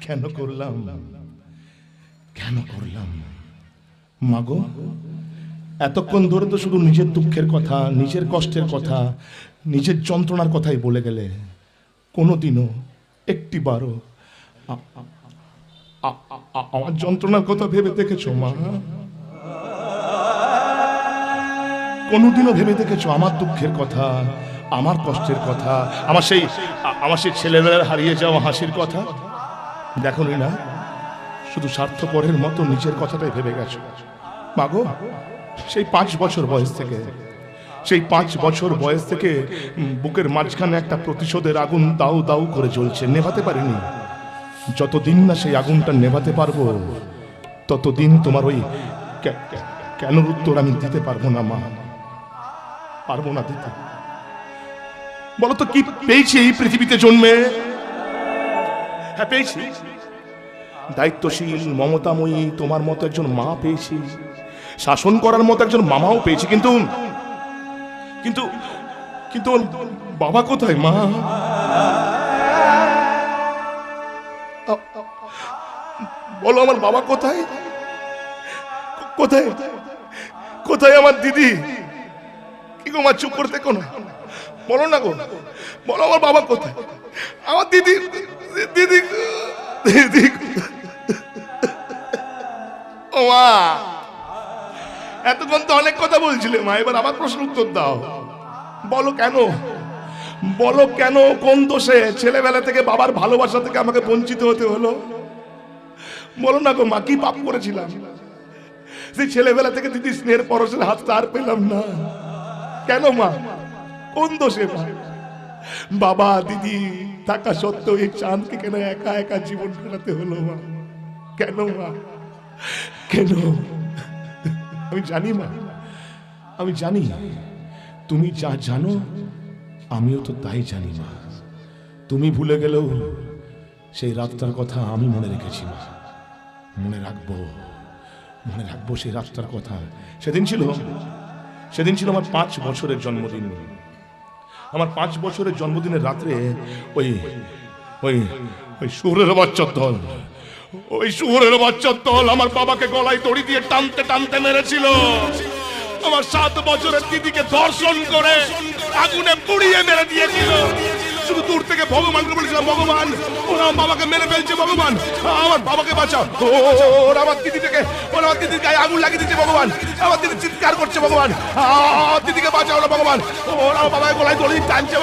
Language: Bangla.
কেন করলাম, কেন করলাম মাগো? এতক্ষণ ধরে তো শুধু নিজের দুঃখের কথা, নিজের কষ্টের কথা, নিজের যন্ত্রণার কথাই বলে গেলে। কোনোদিনও একটিবারও আমার যন্ত্রণার কথা ভেবে দেখেছো মা? কোনোদিনও ভেবে দেখেছো আমার দুঃখের কথা, আমার কষ্টের কথা, আমার সেই ছেলেবেলার হারিয়ে যাওয়া হাসির কথা? দেখোনি না, শুধু স্বার্থপরের মতো নিজের কথাটাই ভেবে গেছো মাগো। সেই 5 বছর বয়স থেকে, সেই 5 বছর বয়স থেকে বুকের মাঝখানে একটা প্রতিশোধের আগুন দাউ দাউ করে জ্বলছে, নেভাতে পারিনি। যতদিন না সেই আগুনটা নেভাতে পারবো, ততদিন তোমার ওই কেন উত্তর আমি দিতে পারবো না মা, পারবো না দিতে। বলো তো কি পেয়েছি এই পৃথিবীতে জন্মে? হ্যাঁ পেয়েছি, দায়িত্বশীল মমতাময়ী তোমার মতো একজন মা পেয়েছি, শাসন করার মতো একজন মামাও পেয়েছি, কিন্তু কিন্তু কিন্তু বাবা কোথায় মা? বলো আমার বাবা কোথায়? কোথায় কোথায় আমার দিদি? কি গো মা, চুপ করতে কোন? বলো না গো, বলো আমার বাবা কোথায়? আমার দিদি, দিদি, দিদি। ও মা, এতক্ষণ তো অনেক কথা বলছিলে মা, এবার আবার প্রশ্ন উত্তর দাও। বলো কেন, বলো কেন, কোন দোষে ছেলেবেলা থেকে বাবার ভালোবাসা থেকে আমাকে বঞ্চিত হতে হলো? বলো না গো মা, কি পাপ করেছিলাম? সেই ছেলেবেলা থেকে দিদি স্নেহের পরশের হাত তার পেলাম না কেন মা? কোন দোষে মা? বাবা দিদি থাকা সত্ত্বেও এই চাঁদকে কেন একা একা জীবন কাটাতে হলো মা? কেন মা, কেন? আমি জানি মা, আমি জানি তুমি যা জানো আমিও তো তাই জানি মা। তুমি ভুলে গেলেও সেই রাতটার কথা আমি মনে রেখেছি মা, মনে রাখবো, মনে রাখবো সেই রাতটার কথা। সেদিন ছিল আমার 5 বছরের জন্মদিন। আমার 5 বছরের জন্মদিনের রাত্রে ওই ওই ওই শুয়োরের বাচ্চার দল, ওই শুয়োরের বাচ্চার দল আমার বাবাকে গলায় দড়ি দিয়ে টানতে টানতে মেরেছিল। আমার 7 বছরের দিদিকে ধর্ষণ করে আগুনে পুড়িয়ে মেরে দিয়েছিল। শুধু দূর থেকে ভগবানকে বলেছিলাম, ভগবান ওরা আমার বাবাকে মেরে ফেলছে, ভগবান আমার বাবাকে বাঁচাও। ওরা আমার দিদিকে, ওরা আমার দিদির গায়ে আগুন লাগিয়ে দিচ্ছে, ভগবান আমার দিদি চিৎকার করছে, ভগবান আমার দিদিকে বাঁচাও না ভগবান, ওরা আমার বাবাকে গলায় দড়ি টানছে।